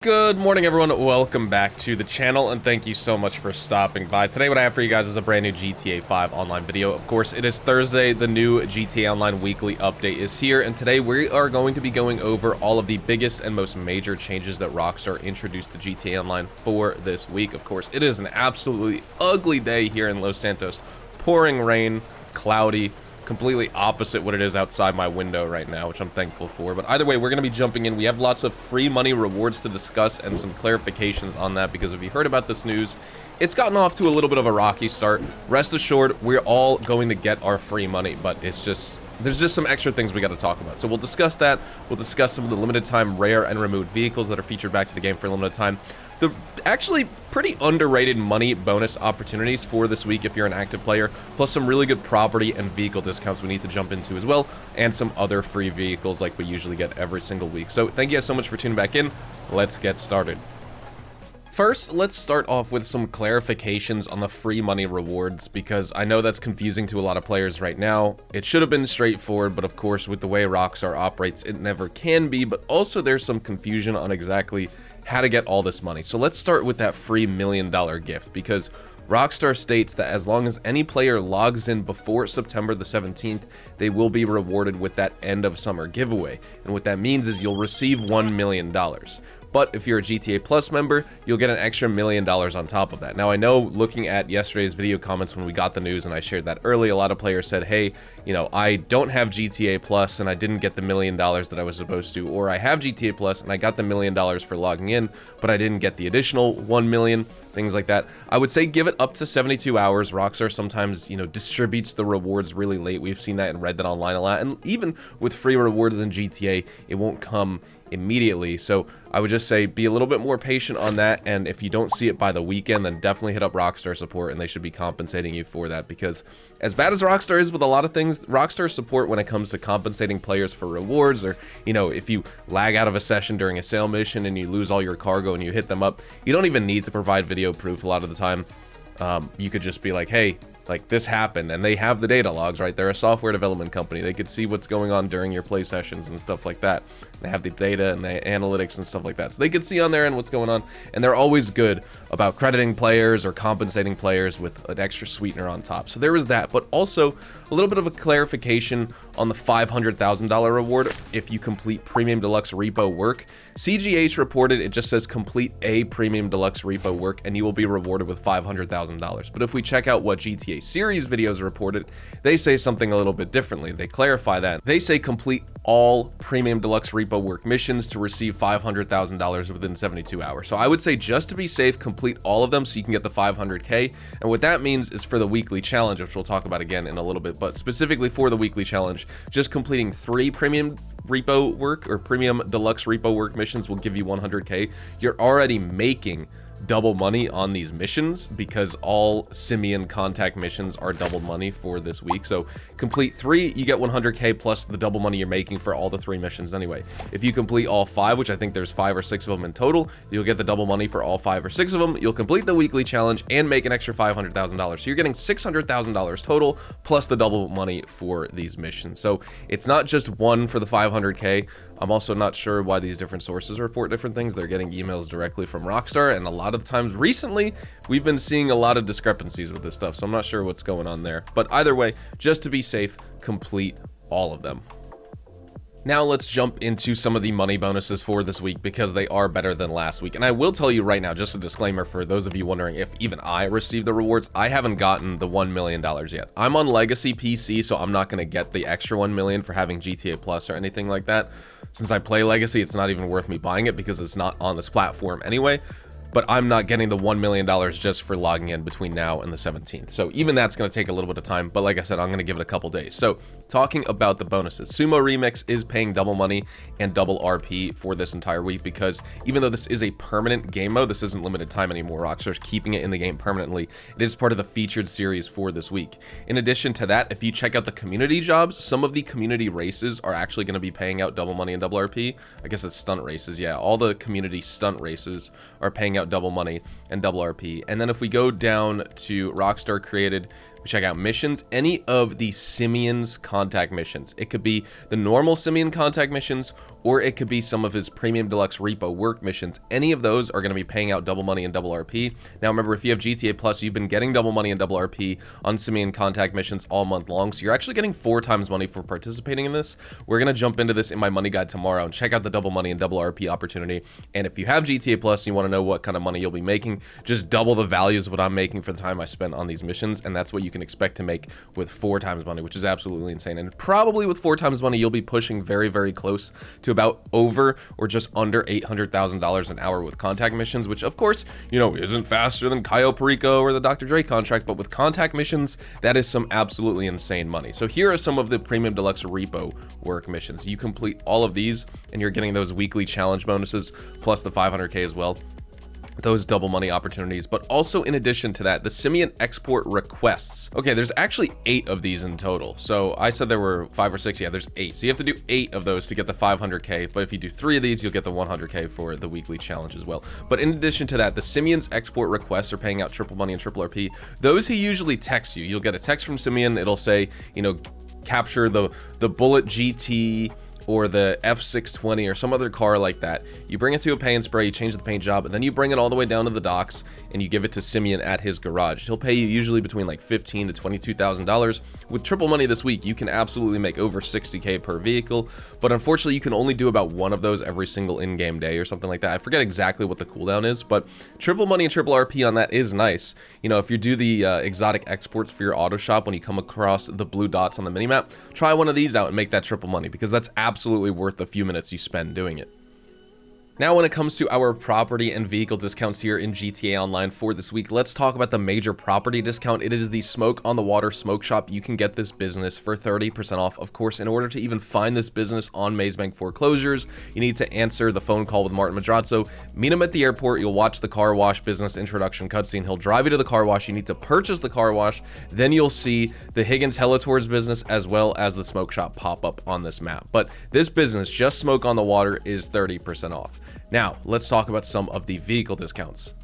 Good morning, everyone. Welcome back to the channel, and thank you so much for stopping by. Today, what I have for you guys is a brand new GTA 5 Online video. Of course, it is Thursday. The new GTA Online weekly update is here, and today we are going to be going over all of the biggest and most major changes that Rockstar introduced to GTA Online for this week. Of course, it is an absolutely ugly day here in Los Santos. Pouring rain, cloudy, completely opposite what it is outside my window right now, which I'm thankful for. But either way, we're going to be jumping in. We have lots of free money rewards to discuss and some clarifications on that, because if you heard about this news, it's gotten off to a little bit of a rocky start. Rest assured, we're all going to get our free money, but it's just, there's just some extra things we got to talk about. So we'll discuss that. We'll discuss some of the limited time rare and removed vehicles that are featured back to the game for a limited time. The actually pretty underrated money bonus opportunities for this week if you're an active player, plus some really good property and vehicle discounts we need to jump into as well, and some other free vehicles like we usually get every single week. So thank you guys so much for tuning back in. Let's get started. First, let's start off with some clarifications on the free money rewards, because I know that's confusing to a lot of players right now. It should have been straightforward, but of course, with the way Rockstar operates, it never can be, but also there's some confusion on exactly how to get all this money. So let's start with that free $1 million gift, because Rockstar states that as long as any player logs in before September the 17th, they will be rewarded with that end of summer giveaway. And what that means is you'll receive $1 million. But if you're a GTA Plus member, you'll get an extra $1 million on top of that. Now, I know looking at yesterday's video comments when we got the news and I shared that early, a lot of players said, hey, you know, I don't have GTA Plus and I didn't get the $1 million that I was supposed to, or I have GTA Plus and I got the $1 million for logging in, but I didn't get the additional 1 million, things like that. I would say give it up to 72 hours. Rockstar sometimes, you know, distributes the rewards really late. We've seen that in Red Dead Online a lot, and even with free rewards in GTA, it won't come immediately. So I would just say be a little bit more patient on that, and if you don't see it by the weekend, then definitely hit up Rockstar support and they should be compensating you for that, because as bad as Rockstar is with a lot of things, Rockstar support when it comes to compensating players for rewards, or, you know, if you lag out of a session during a sale mission and you lose all your cargo and you hit them up, you don't even need to provide video proof a lot of the time. You could just be like, hey, like this happened, and they have the data logs, right? They're a software development company. They could see what's going on during your play sessions and stuff like that. They have the data and the analytics and stuff like that. So they could see on their end what's going on, and they're always good about crediting players or compensating players with an extra sweetener on top. So there was that, but also a little bit of a clarification on the $500,000 reward if you complete Premium Deluxe Repo work. CGH reported it just says complete a Premium Deluxe Repo work and you will be rewarded with $500,000. But if we check out what GTA Series videos reported, they say something a little bit differently. They clarify that. They say complete all Premium Deluxe Repo work missions to receive $500,000 within 72 hours. So I would say, just to be safe, complete all of them so you can get the 500K. And what that means is for the weekly challenge, which we'll talk about again in a little bit, but specifically for the weekly challenge, just completing 3 Premium Repo work or Premium Deluxe Repo work missions will give you 100K. You're already making double money on these missions, because all Simeon contact missions are double money for this week. So complete 3, you get 100K plus the double money you're making for all the 3 missions anyway. If you complete all 5, which I think there's 5 or 6 of them in total, you'll get the double money for all 5 or 6 of them. You'll complete the weekly challenge and make an extra $500,000. So you're getting $600,000 total plus the double money for these missions. So it's not just one for the 500K. I'm also not sure why these different sources report different things. They're getting emails directly from Rockstar, and a lot of the times recently, we've been seeing a lot of discrepancies with this stuff, so I'm not sure what's going on there. But either way, just to be safe, complete all of them. Now let's jump into some of the money bonuses for this week, because they are better than last week. And I will tell you right now, just a disclaimer for those of you wondering if even I received the rewards, I haven't gotten the $1 million yet. I'm on Legacy PC, so I'm not going to get the extra 1 million for having GTA Plus or anything like that. Since I play Legacy, it's not even worth me buying it because it's not on this platform anyway. But I'm not getting the $1 million just for logging in between now and the 17th. So even that's going to take a little bit of time. But like I said, I'm going to give it a couple days. So talking about the bonuses, Sumo Remix is paying double money and double RP for this entire week, because even though this is a permanent game mode, this isn't limited time anymore. Rockstar's keeping it in the game permanently. It is part of the featured series for this week. In addition to that, if you check out the community jobs, some of the community races are actually going to be paying out double money and double RP. I guess it's stunt races. Yeah, all the community stunt races are paying out double money and double RP. And then if we go down to Rockstar created We check out missions, any of the Simeon's contact missions. It could be the normal Simeon contact missions, or it could be some of his premium deluxe repo work missions. Any of those are going to be paying out double money and double RP. Now remember, if you have GTA Plus, you've been getting double money and double RP on Simeon contact missions all month long, so you're actually getting 4 times money for participating in this. We're going to jump into this in my money guide tomorrow and check out the double money and double RP opportunity. And if you have GTA Plus and you want to know what kind of money you'll be making, just double the values of what I'm making for the time I spent on these missions, and that's what you can expect to make with 4 times money, which is absolutely insane. And probably with 4 times money, you'll be pushing very, very close to about over or just under $800,000 an hour with contact missions, which of course, you know, isn't faster than Cayo Perico or the Dr. Dre contract, but with contact missions, that is some absolutely insane money. So here are some of the premium deluxe repo work missions. You complete all of these and you're getting those weekly challenge bonuses plus the 500k as well, those double money opportunities. But also in addition to that, the Simeon export requests. Okay, there's actually 8 of these in total. So I said there were 5 or 6. Yeah, there's 8. So you have to do 8 of those to get the 500k, but if you do 3 of these, you'll get the 100k for the weekly challenge as well. But in addition to that, the Simeon's export requests are paying out triple money and triple RP. Those he usually texts you. You'll get a text from Simeon. It'll say, you know, capture the Bullet GT or the F620 or some other car like that. You bring it to a paint spray, you change the paint job, and then you bring it all the way down to the docks and you give it to Simeon at his garage. He'll pay you usually between like $15,000 to $22,000. With triple money this week, you can absolutely make over 60k per vehicle, but unfortunately you can only do about 1 of those every single in-game day or something like that. I forget exactly what the cooldown is, but triple money and triple RP on that is nice. You know, if you do the exotic exports for your auto shop, when you come across the blue dots on the minimap, try one of these out and make that triple money, because that's absolutely worth the few minutes you spend doing it. Now, when it comes to our property and vehicle discounts here in GTA Online for this week, let's talk about the major property discount. It is the Smoke on the Water Smoke Shop. You can get this business for 30% off. Of course, in order to even find this business on Maze Bank foreclosures, you need to answer the phone call with Martin Madrazo. Meet him at the airport. You'll watch the car wash business introduction cutscene. He'll drive you to the car wash. You need to purchase the car wash. Then you'll see the Higgins Helitours business as well as the smoke shop pop up on this map. But this business, just Smoke on the Water, is 30% off. Now, let's talk about some of the vehicle discounts.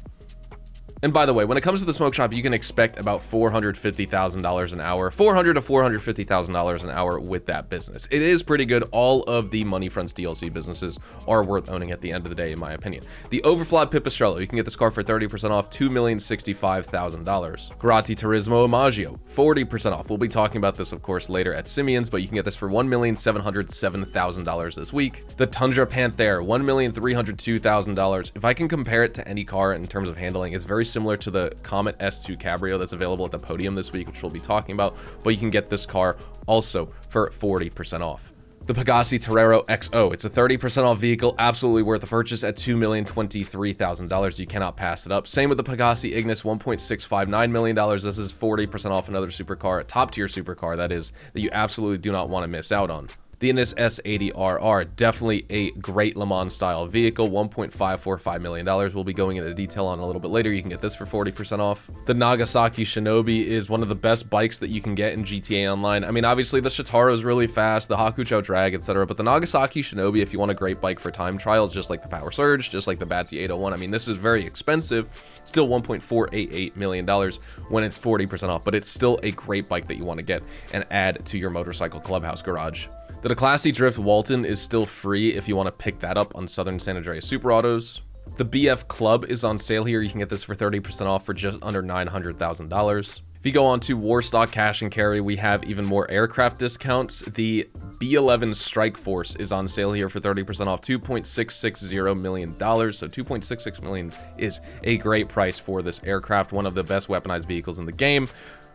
And by the way, when it comes to the smoke shop, you can expect about $450,000 an hour, $400,000 to $450,000 an hour with that business. It is pretty good. All of the Money Fronts DLC businesses are worth owning at the end of the day, in my opinion. The Overflod Pipistrello, you can get this car for 30% off, $2,065,000. Grati Turismo Imaggio, 40% off. We'll be talking about this, of course, later at Simeon's, but you can get this for $1,707,000 this week. The Tundra Panther, $1,302,000. If I can compare it to any car in terms of handling, it's very similar to the Comet S2 Cabrio that's available at the podium this week, which we'll be talking about, but you can get this car also for 40% off. The Pegassi Torero XO, it's a 30% off vehicle, absolutely worth the purchase at $2,023,000. You cannot pass it up. Same with the Pegassi Ignis, $1.659 million. This is 40% off another supercar, a top tier supercar that is, that you absolutely do not want to miss out on. The Indus S80RR, definitely a great Le Mans style vehicle, $1.545 million. We'll be going into detail on a little bit later. You can get this for 40% off. The Nagasaki Shinobi is one of the best bikes that you can get in GTA Online. I mean, obviously the Shitaro is really fast, the Hakucho Drag, etc. But the Nagasaki Shinobi, if you want a great bike for time trials, just like the Power Surge, just like the Batsy 801, I mean, this is very expensive. Still $1.488 million when it's 40% off, but it's still a great bike that you want to get and add to your motorcycle clubhouse garage. The Classy Drift Walton is still free if you want to pick that up on Southern San Andreas Super Autos. The BF Club is on sale here. You can get this for 30% off for just under $900,000. If you go on to Warstock Cash and Carry, we have even more aircraft discounts. The B-11 Strike Force is on sale here for 30% off, $2.660 million. So $2.66 million is a great price for this aircraft, one of the best weaponized vehicles in the game,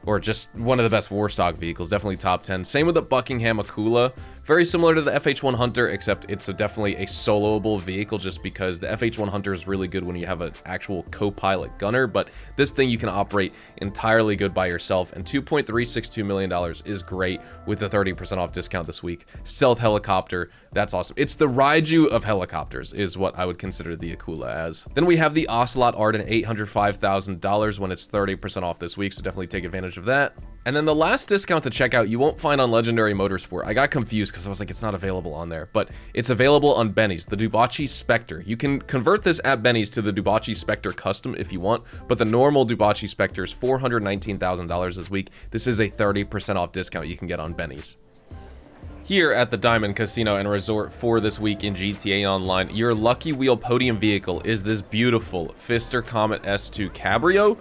or just one of the best Warstock vehicles, definitely top 10. Same with the Buckingham Akula, very similar to the FH1 Hunter, except it's definitely a soloable vehicle, just because the FH1 Hunter is really good when you have an actual co-pilot gunner, but this thing you can operate entirely good by yourself, and $2.362 million is great with the 30% off discount this week. week. Stealth helicopter, that's awesome. It's the Raiju of helicopters is what I would consider the Akula as. Then we have the Ocelot Arden, $805,000 when it's 30% off this week, so definitely take advantage of that. And then the last discount to check out, you won't find on Legendary Motorsport. I got confused because I was like, it's not available on there, but it's available on Benny's, the Dubachi Spectre. You can convert this at Benny's to the Dubachi Spectre Custom if you want, but the normal Dubachi Spectre is $419,000 this week. This is a 30% off discount you can get on Benny's. Here at the Diamond Casino and Resort for this week in GTA Online, your lucky wheel podium vehicle is this beautiful Pfister Comet S2 Cabrio,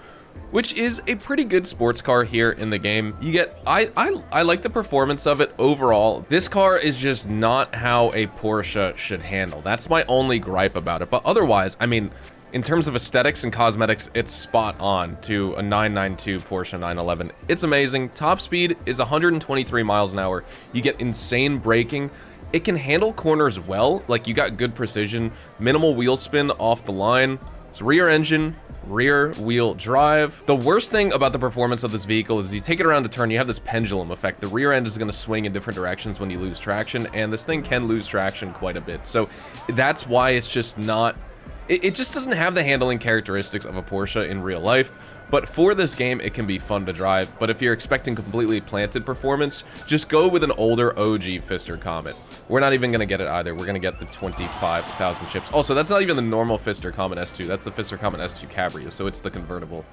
which is a pretty good sports car here in the game. You get, I like the performance of it overall. This car is just not how a Porsche should handle. That's my only gripe about it. But otherwise, I mean, in terms of aesthetics and cosmetics, it's spot on to a 992 Porsche 911. It's amazing. Top speed is 123 miles an hour. You get insane braking. It can handle corners well. Like, you got good precision, minimal wheel spin off the line. It's rear engine, rear wheel drive. The worst thing about the performance of this vehicle is you take it around a turn, you have this pendulum effect. The rear end is going to swing in different directions when you lose traction, and this thing can lose traction quite a bit. So that's why it's just not, it just doesn't have the handling characteristics of a Porsche in real life. But for this game, it can be fun to drive. But if you're expecting completely planted performance, just go with an older OG Pfister Comet. We're not even going to get it either. We're going to get the 25,000 chips. Also, that's not even the normal Pfister Comet S2. That's the Pfister Comet S2 Cabrio, so it's the convertible.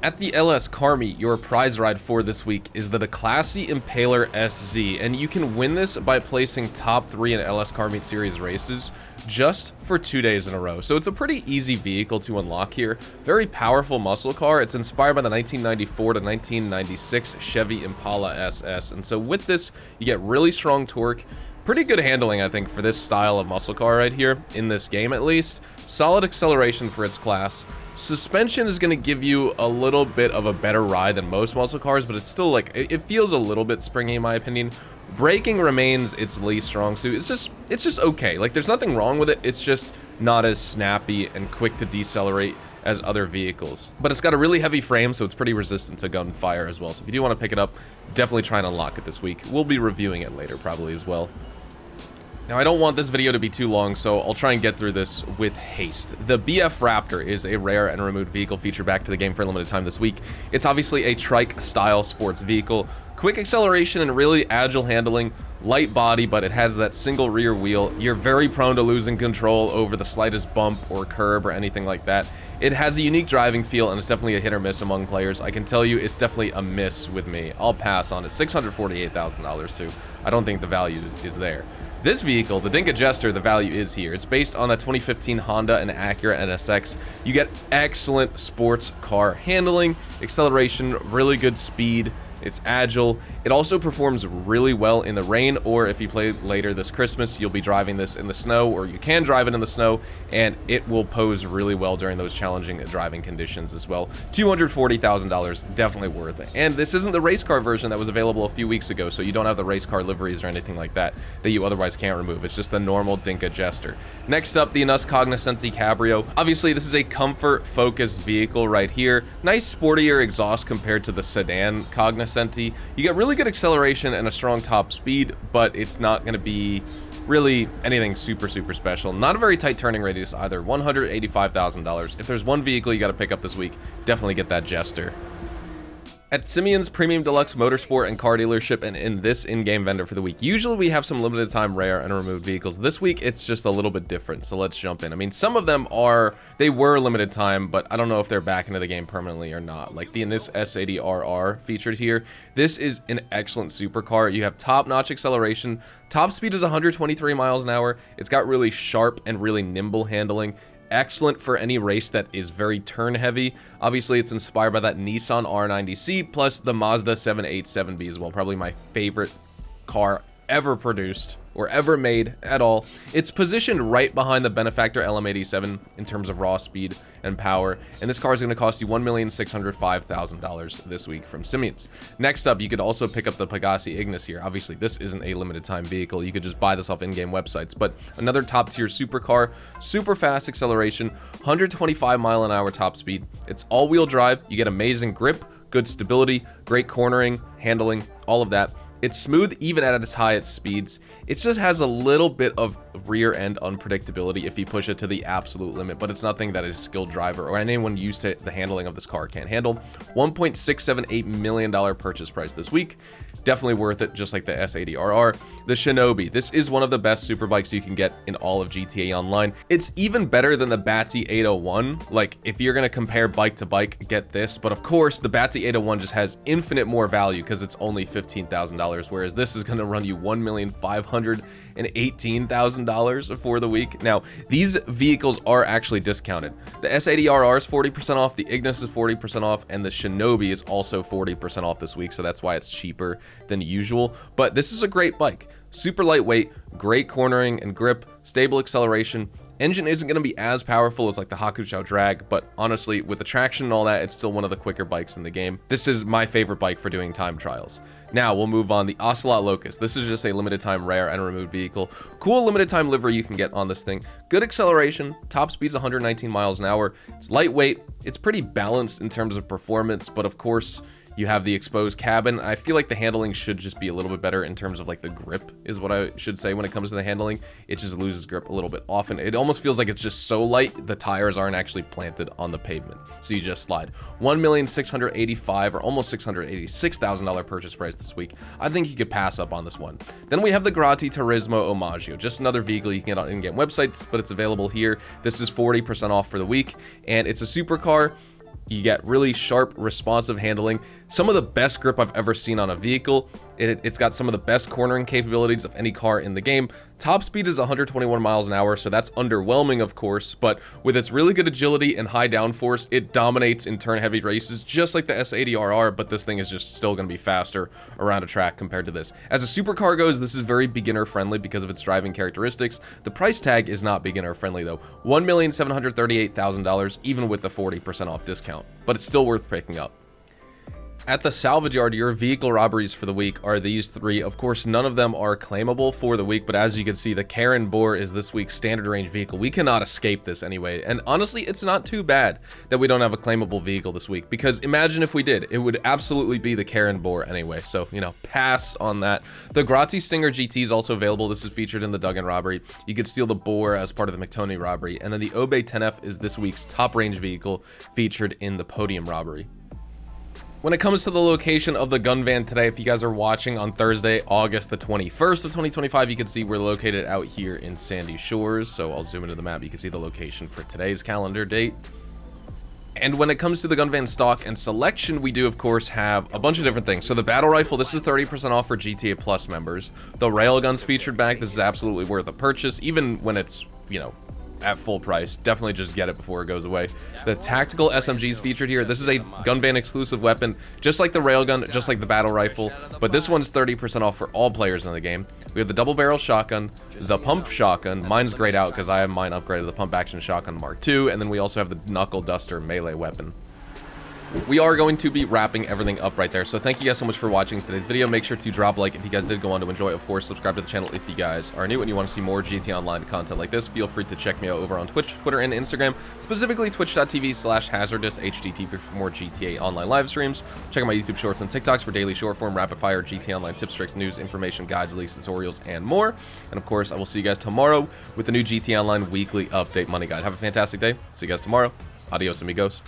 At the LS Car Meet, your prize ride for this week is the Declassy Impaler SZ, and you can win this by placing top 3 in LS Car Meet Series races just for 2 days in a row. So it's a pretty easy vehicle to unlock here. Very powerful muscle car. It's inspired by the 1994 to 1996 Chevy Impala SS, and so with this, you get really strong torque. Pretty good handling, I think, for this style of muscle car right here, in this game at least. Solid acceleration for its class. Suspension is going to give you a little bit of a better ride than most muscle cars, but it's still like, it feels a little bit springy in my opinion. Braking remains its least strong suit. It's just okay. Like, there's nothing wrong with it. It's just not as snappy and quick to decelerate as other vehicles. But it's got a really heavy frame, so it's pretty resistant to gunfire as well. So if you do want to pick it up, definitely try and unlock it this week. We'll be reviewing it later probably as well. Now, I don't want this video to be too long, so I'll try and get through this with haste. The BF Raptor is a rare and removed vehicle featured back to the game for a limited time this week. It's obviously a trike-style sports vehicle. Quick acceleration and really agile handling. Light body, but it has that single rear wheel. You're very prone to losing control over the slightest bump or curb or anything like that. It has a unique driving feel, and it's definitely a hit or miss among players. I can tell you it's definitely a miss with me. I'll pass on it. $648,000 too. I don't think the value is there. This vehicle, the Dinka Jester, the value is here. It's based on the 2015 Honda and Acura NSX. You get excellent sports car handling, acceleration, really good speed. It's agile. It also performs really well in the rain, or if you play later this Christmas, you'll be driving this in the snow, or you can drive it in the snow, and it will pose really well during those challenging driving conditions as well. $240,000, definitely worth it. And this isn't the race car version that was available a few weeks ago, so you don't have the race car liveries or anything like that that you otherwise can't remove. It's just the normal Dinka Jester. Next up, the Inus Cognoscenti Cabrio. Obviously, this is a comfort-focused vehicle right here. Nice sportier exhaust compared to the sedan Cognoscenti. You get really good acceleration and a strong top speed, but it's not going to be really anything super special. Not a very tight turning radius either. $185,000. If there's one vehicle you got to pick up this week, definitely get that Jester. At Simeon's Premium Deluxe Motorsport and Car Dealership, and in this in-game vendor for the week, usually we have some limited time rare and removed vehicles. This week, it's just a little bit different, so let's jump in. I mean, some of them they were limited time, but I don't know if they're back into the game permanently or not. Like the Inus S80RR featured here. This is an excellent supercar. You have top-notch acceleration. Top speed is 123 miles an hour. It's got really sharp and really nimble handling. Excellent for any race that is very turn heavy. Obviously, it's inspired by that Nissan R90C plus the Mazda 787B as well. Probably my favorite car ever produced or ever made at all. It's positioned right behind the Benefactor LM87 in terms of raw speed and power, and this car is going to cost you $1,605,000 this week from Simeon's. Next up, you could also pick up the Pegassi Ignis here. Obviously, this isn't a limited time vehicle. You could just buy this off in-game websites, but another top tier supercar, super fast acceleration, 125 mile an hour top speed. It's all-wheel drive. You get amazing grip, good stability, great cornering, handling, all of that. It's smooth even at its highest speeds. It just has a little bit of rear end unpredictability if you push it to the absolute limit, but it's nothing that a skilled driver or anyone used to the handling of this car can't handle. $1.678 million purchase price this week. Definitely worth it, just like the S80RR. The Shinobi. This is one of the best superbikes you can get in all of GTA Online. It's even better than the Batsy 801. Like, if you're going to compare bike to bike, get this. But of course, the Batsy 801 just has infinite more value because it's only $15,000, whereas this is going to run you $1,518,000 for the week. Now, these vehicles are actually discounted. The S80RR is 40% off, the Ignis is 40% off, and the Shinobi is also 40% off this week, so that's why it's cheaper than usual. But this is a great bike. Super lightweight, great cornering and grip, stable acceleration. Engine isn't going to be as powerful as like the Hakuchou Drag, but honestly, with the traction and all that, it's still one of the quicker bikes in the game. This is my favorite bike for doing time trials. Now we'll move on. The Ocelot Locust. This is just a limited time rare and removed vehicle. Cool limited time livery you can get on this thing. Good acceleration. Top speed's 119 miles an hour. It's lightweight. It's pretty balanced in terms of performance, but of course, you have the exposed cabin. I feel like the handling should just be a little bit better in terms of like the grip is what I should say when it comes to the handling. It just loses grip a little bit often. It almost feels like it's just so light, the tires aren't actually planted on the pavement. So you just slide. $1,685,000 or almost $686,000 purchase price this week. I think you could pass up on this one. Then we have the Grotti Turismo Omaggio. Just another vehicle you can get on in-game websites, but it's available here. This is 40% off for the week, and it's a supercar. You get really sharp, responsive handling, some of the best grip I've ever seen on a vehicle. It's got some of the best cornering capabilities of any car in the game. Top speed is 121 miles an hour, so that's underwhelming, of course, but with its really good agility and high downforce, it dominates in turn-heavy races, just like the S80RR, but this thing is just still going to be faster around a track compared to this. As a supercar goes, this is very beginner-friendly because of its driving characteristics. The price tag is not beginner-friendly, though. $1,738,000, even with the 40% off discount, but it's still worth picking up. At the salvage yard, your vehicle robberies for the week are these three. Of course, none of them are claimable for the week, but as you can see, the Karen Boar is this week's standard range vehicle. We cannot escape this anyway, and honestly, it's not too bad that we don't have a claimable vehicle this week, because imagine if we did. It would absolutely be the Karen Boar anyway, so, you know, pass on that. The Grotti Stinger GT is also available. This is featured in the Duggan robbery. You could steal the Boar as part of the McToney robbery, and then the Obey 10F is this week's top range vehicle featured in the Podium robbery. When it comes to the location of the gun van today, if you guys are watching on Thursday, August the 21st of 2025, you can see we're located out here in Sandy Shores. So I'll zoom into the map. You can see the location for today's calendar date. And when it comes to the gun van stock and selection, we do, of course, have a bunch of different things. So the battle rifle, this is 30% off for GTA Plus members. The railguns featured back, this is absolutely worth a purchase, even when it's, you know, at full price. Definitely just get it before it goes away. The tactical SMGs featured here. This is a gun van exclusive weapon, just like the railgun, just like the battle rifle, but this one's 30% off for all players in the game. We have the double barrel shotgun, the pump shotgun. Mine's grayed out because I have mine upgraded to the pump action shotgun Mark II, and then we also have the knuckle duster melee weapon. We are going to be wrapping everything up right there, so thank you guys so much for watching today's video. Make sure to drop a like if you guys did go on to enjoy. Of course, subscribe to the channel if you guys are new and you want to see more GTA Online content like this. Feel free to check me out over on Twitch, Twitter, and Instagram, specifically twitch.tv/hazardousHDT for more GTA Online live streams. Check out my YouTube shorts and TikToks for daily short form, rapid fire GTA Online tips, tricks, news, information, guides, leaks, tutorials, and more. And of course, I will see you guys tomorrow with the new GTA Online weekly update money guide. Have a fantastic day. See you guys tomorrow. Adios, amigos.